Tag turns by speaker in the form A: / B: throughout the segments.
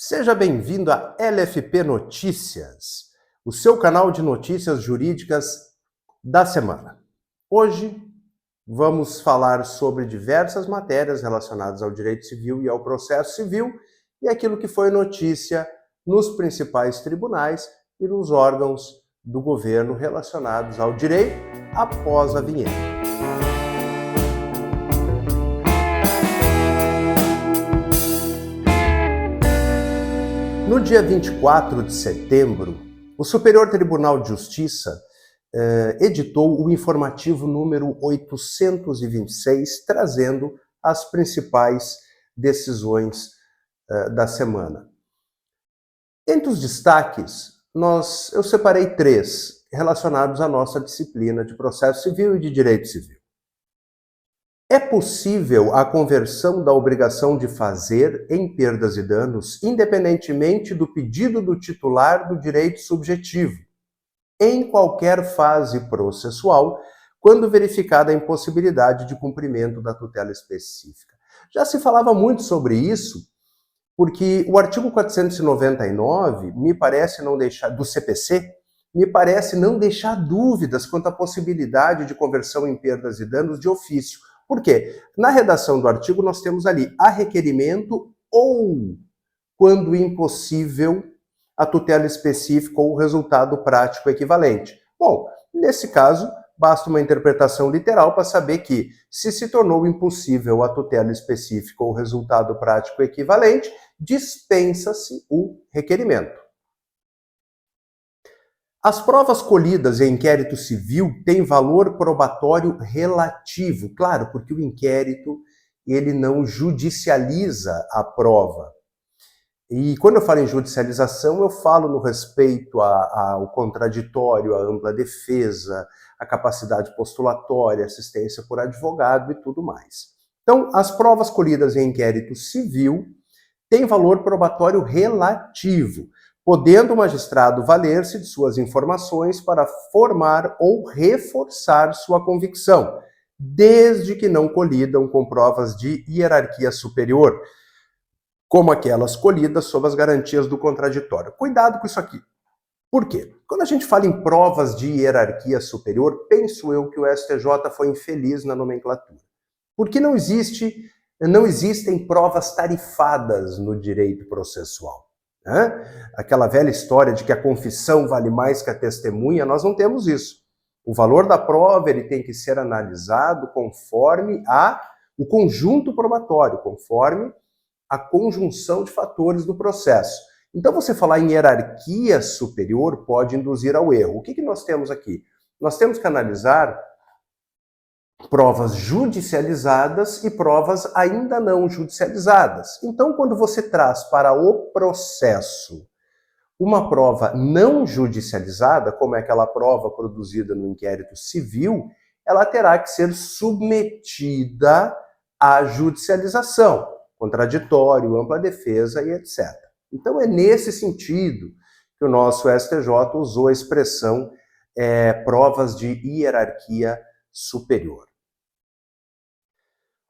A: Seja bem-vindo a LFP Notícias, o seu canal de notícias jurídicas da semana. Hoje vamos falar sobre diversas matérias relacionadas ao direito civil e ao processo civil e aquilo que foi notícia nos principais tribunais e nos órgãos do governo relacionados ao direito após a vinheta. No dia 24 de setembro, o Superior Tribunal de Justiça editou o informativo número 826, trazendo as principais decisões da semana. Entre os destaques, eu separei 3 relacionados à nossa disciplina de processo civil e de direito civil. É possível a conversão da obrigação de fazer em perdas e danos, independentemente do pedido do titular do direito subjetivo, em qualquer fase processual, quando verificada a impossibilidade de cumprimento da tutela específica. Já se falava muito sobre isso, porque o artigo 499, do CPC, me parece não deixar dúvidas quanto à possibilidade de conversão em perdas e danos de ofício. Por quê? Na redação do artigo nós temos ali a requerimento ou, quando impossível, a tutela específica ou o resultado prático equivalente. Bom, nesse caso, basta uma interpretação literal para saber que, se tornou impossível a tutela específica ou o resultado prático equivalente, dispensa-se o requerimento. As provas colhidas em inquérito civil têm valor probatório relativo, claro, porque o inquérito ele não judicializa a prova. E quando eu falo em judicialização, eu falo no respeito ao contraditório, à ampla defesa, à capacidade postulatória, assistência por advogado e tudo mais. Então, as provas colhidas em inquérito civil têm valor probatório relativo, podendo o magistrado valer-se de suas informações para formar ou reforçar sua convicção, desde que não colidam com provas de hierarquia superior, como aquelas colhidas sob as garantias do contraditório. Cuidado com isso aqui. Por quê? Quando a gente fala em provas de hierarquia superior, penso eu que o STJ foi infeliz na nomenclatura. Porque não existem provas tarifadas no direito processual. Aquela velha história de que a confissão vale mais que a testemunha, nós não temos isso. O valor da prova ele tem que ser analisado conforme o conjunto probatório, conforme a conjunção de fatores do processo. Então, você falar em hierarquia superior pode induzir ao erro. O que nós temos aqui? Nós temos que analisar provas judicializadas e provas ainda não judicializadas. Então, quando você traz para o processo uma prova não judicializada, como é aquela prova produzida no inquérito civil, ela terá que ser submetida à judicialização, contraditório, ampla defesa e etc. Então, é nesse sentido que o nosso STJ usou a expressão provas de hierarquia superior.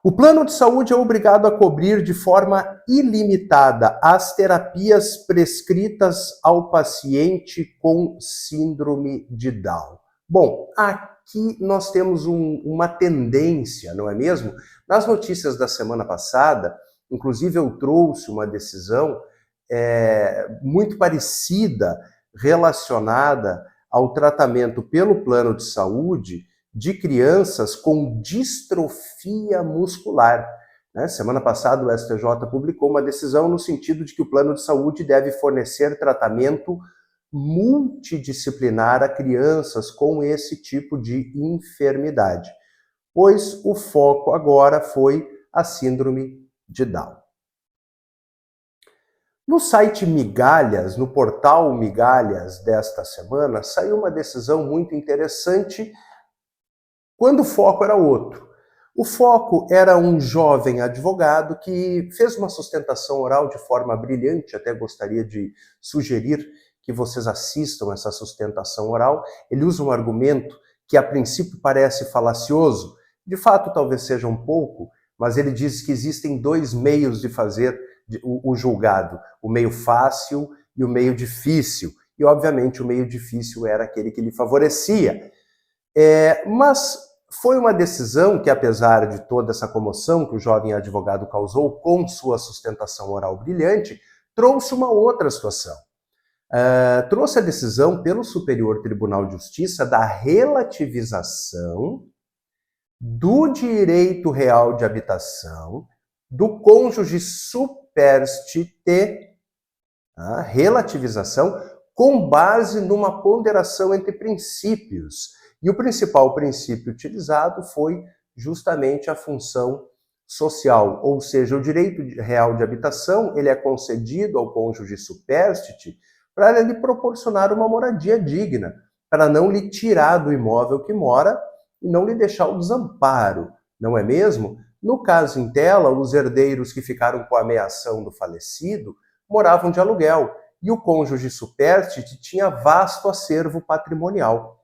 A: O plano de saúde é obrigado a cobrir de forma ilimitada as terapias prescritas ao paciente com síndrome de Down. Bom, aqui nós temos uma tendência, não é mesmo? Nas notícias da semana passada, inclusive eu trouxe uma decisão muito parecida relacionada ao tratamento pelo plano de saúde de crianças com distrofia muscular. Semana passada o STJ publicou uma decisão no sentido de que o plano de saúde deve fornecer tratamento multidisciplinar a crianças com esse tipo de enfermidade, pois o foco agora foi a síndrome de Down. No site Migalhas, no portal Migalhas desta semana, saiu uma decisão muito interessante quando o foco era outro. O foco era um jovem advogado que fez uma sustentação oral de forma brilhante, até gostaria de sugerir que vocês assistam essa sustentação oral. Ele usa um argumento que a princípio parece falacioso, de fato talvez seja um pouco, mas ele diz que existem 2 meios de fazer o julgado, o meio fácil e o meio difícil. E, obviamente, o meio difícil era aquele que lhe favorecia. Mas foi uma decisão que, apesar de toda essa comoção que o jovem advogado causou com sua sustentação oral brilhante, trouxe uma outra situação. Trouxe a decisão pelo Superior Tribunal de Justiça da relativização do direito real de habitação do cônjuge superstite, a relativização com base numa ponderação entre princípios. E o principal princípio utilizado foi justamente a função social, ou seja, o direito real de habitação ele é concedido ao cônjuge superstite para lhe proporcionar uma moradia digna, para não lhe tirar do imóvel que mora e não lhe deixar o desamparo, não é mesmo? No caso em tela, os herdeiros que ficaram com a ameação do falecido moravam de aluguel e o cônjuge superstite tinha vasto acervo patrimonial.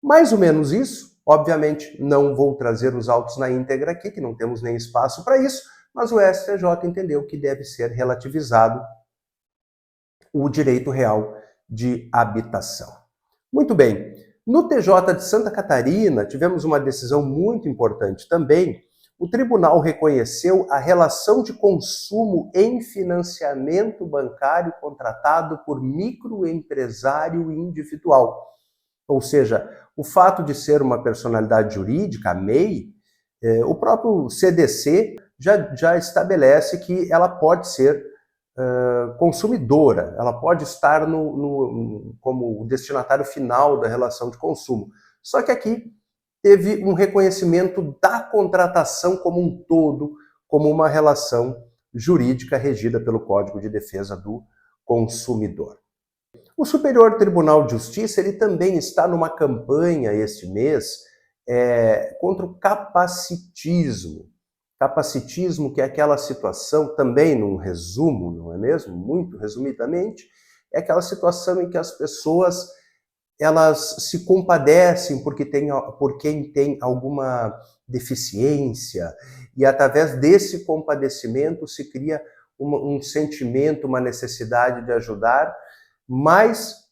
A: Mais ou menos isso, obviamente não vou trazer os autos na íntegra aqui, que não temos nem espaço para isso, mas o STJ entendeu que deve ser relativizado o direito real de habitação. Muito bem, no TJ de Santa Catarina tivemos uma decisão muito importante também. O tribunal reconheceu a relação de consumo em financiamento bancário contratado por microempresário individual. Ou seja, o fato de ser uma personalidade jurídica, a MEI, o próprio CDC já estabelece que ela pode ser consumidora, ela pode estar como o destinatário final da relação de consumo. Só que aqui teve um reconhecimento da contratação como um todo, como uma relação jurídica regida pelo Código de Defesa do Consumidor. O Superior Tribunal de Justiça ele também está numa campanha este mês contra o capacitismo. Capacitismo, que é aquela situação, também num resumo, não é mesmo? Muito resumidamente, é aquela situação em que as pessoas elas se compadecem por quem tem alguma deficiência e através desse compadecimento se cria um sentimento, uma necessidade de ajudar, mas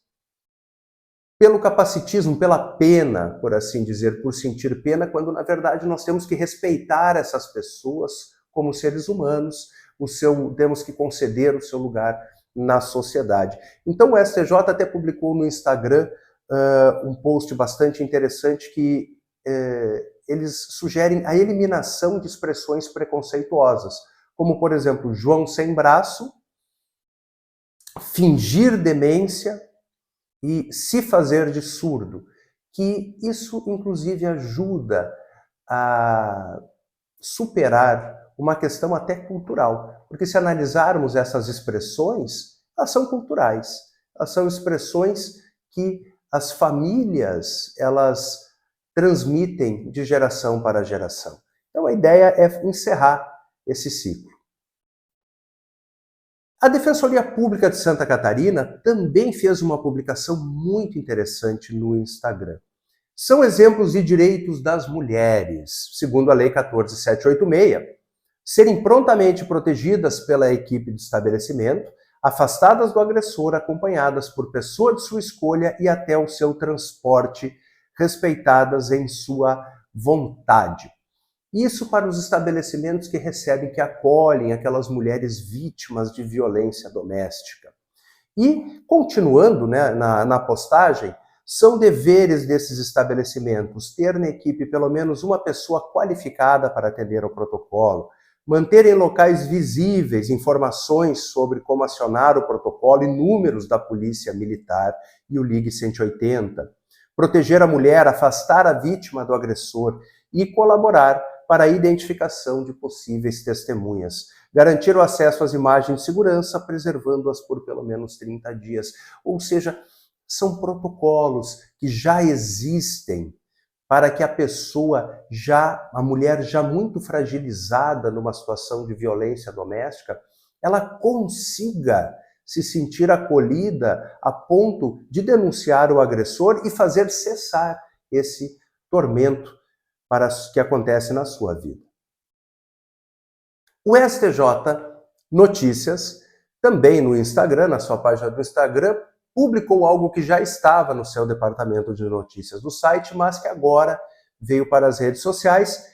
A: pelo capacitismo, pela pena, por assim dizer, por sentir pena, quando na verdade nós temos que respeitar essas pessoas como seres humanos, temos que conceder o seu lugar na sociedade. Então o STJ até publicou no Instagram um post bastante interessante que eles sugerem a eliminação de expressões preconceituosas, como por exemplo, João sem braço, fingir demência, e se fazer de surdo, que isso inclusive ajuda a superar uma questão até cultural, porque se analisarmos essas expressões, elas são culturais, elas são expressões que as famílias elas transmitem de geração para geração. Então a ideia é encerrar esse ciclo. A Defensoria Pública de Santa Catarina também fez uma publicação muito interessante no Instagram. São exemplos de direitos das mulheres, segundo a Lei 14.786, serem prontamente protegidas pela equipe do estabelecimento, afastadas do agressor, acompanhadas por pessoa de sua escolha e até o seu transporte, respeitadas em sua vontade. Isso para os estabelecimentos que recebem, que acolhem aquelas mulheres vítimas de violência doméstica. E, continuando na postagem, são deveres desses estabelecimentos ter na equipe pelo menos uma pessoa qualificada para atender ao protocolo, manter em locais visíveis informações sobre como acionar o protocolo e números da Polícia Militar e o Ligue 180, proteger a mulher, afastar a vítima do agressor e colaborar para a identificação de possíveis testemunhas. Garantir o acesso às imagens de segurança, preservando-as por pelo menos 30 dias. Ou seja, são protocolos que já existem para que a mulher já muito fragilizada numa situação de violência doméstica, ela consiga se sentir acolhida a ponto de denunciar o agressor e fazer cessar esse tormento que acontece na sua vida. O STJ Notícias, também no Instagram, na sua página do Instagram, publicou algo que já estava no seu departamento de notícias do site, mas que agora veio para as redes sociais,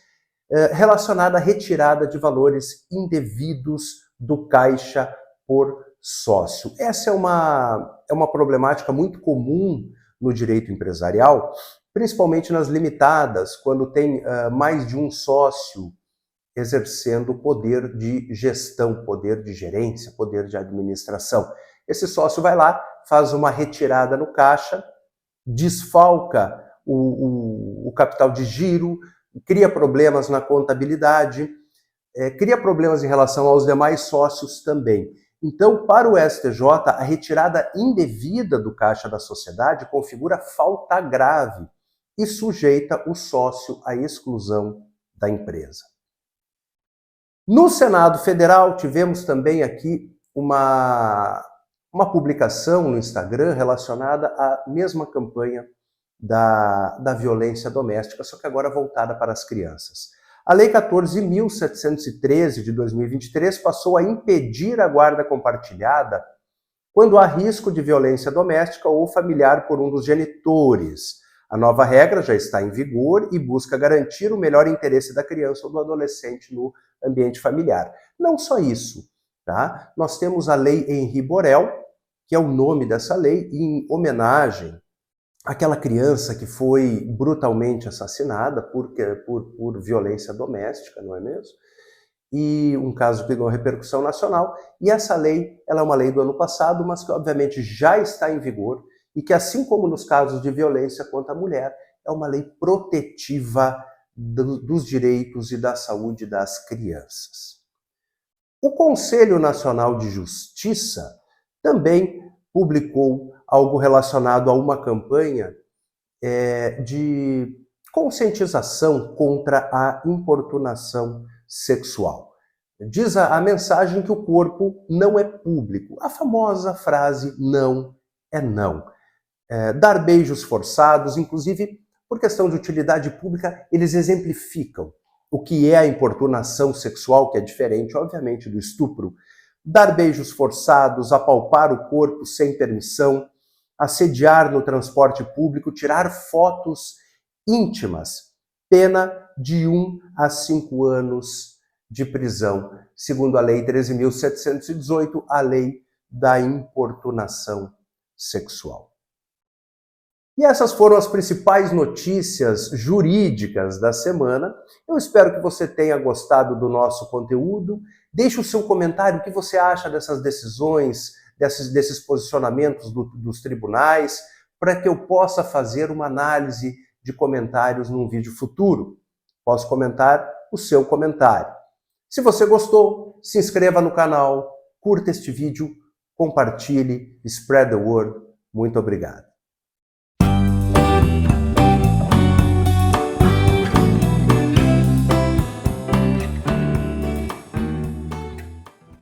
A: relacionada à retirada de valores indevidos do caixa por sócio. Essa é uma problemática muito comum no direito empresarial, principalmente nas limitadas, quando tem mais de um sócio exercendo poder de gestão, poder de gerência, poder de administração. Esse sócio vai lá, faz uma retirada no caixa, desfalca o capital de giro, cria problemas na contabilidade, cria problemas em relação aos demais sócios também. Então, para o STJ, a retirada indevida do caixa da sociedade configura falta grave e sujeita o sócio à exclusão da empresa. No Senado Federal, tivemos também aqui uma publicação no Instagram relacionada à mesma campanha da violência doméstica, só que agora voltada para as crianças. A Lei 14.713 de 2023 passou a impedir a guarda compartilhada quando há risco de violência doméstica ou familiar por um dos genitores. A nova regra já está em vigor e busca garantir o melhor interesse da criança ou do adolescente no ambiente familiar. Não só isso, tá? Nós temos a Lei Henri Borel, que é o nome dessa lei, em homenagem àquela criança que foi brutalmente assassinada por violência doméstica, não é mesmo? E um caso que ganhou repercussão nacional. E essa lei, ela é uma lei do ano passado, mas que obviamente já está em vigor e que, assim como nos casos de violência contra a mulher, é uma lei protetiva dos direitos e da saúde das crianças. O Conselho Nacional de Justiça também publicou algo relacionado a uma campanha de conscientização contra a importunação sexual. Diz a mensagem que o corpo não é público. A famosa frase não é não. Dar beijos forçados, inclusive por questão de utilidade pública, eles exemplificam o que é a importunação sexual, que é diferente, obviamente, do estupro. Dar beijos forçados, apalpar o corpo sem permissão, assediar no transporte público, tirar fotos íntimas. Pena de 1 a 5 anos de prisão, segundo a Lei 13.718, a Lei da Importunação Sexual. E essas foram as principais notícias jurídicas da semana. Eu espero que você tenha gostado do nosso conteúdo. Deixe o seu comentário, o que você acha dessas decisões, desses posicionamentos dos tribunais, para que eu possa fazer uma análise de comentários num vídeo futuro. Posso comentar o seu comentário. Se você gostou, se inscreva no canal, curta este vídeo, compartilhe, spread the word. Muito obrigado.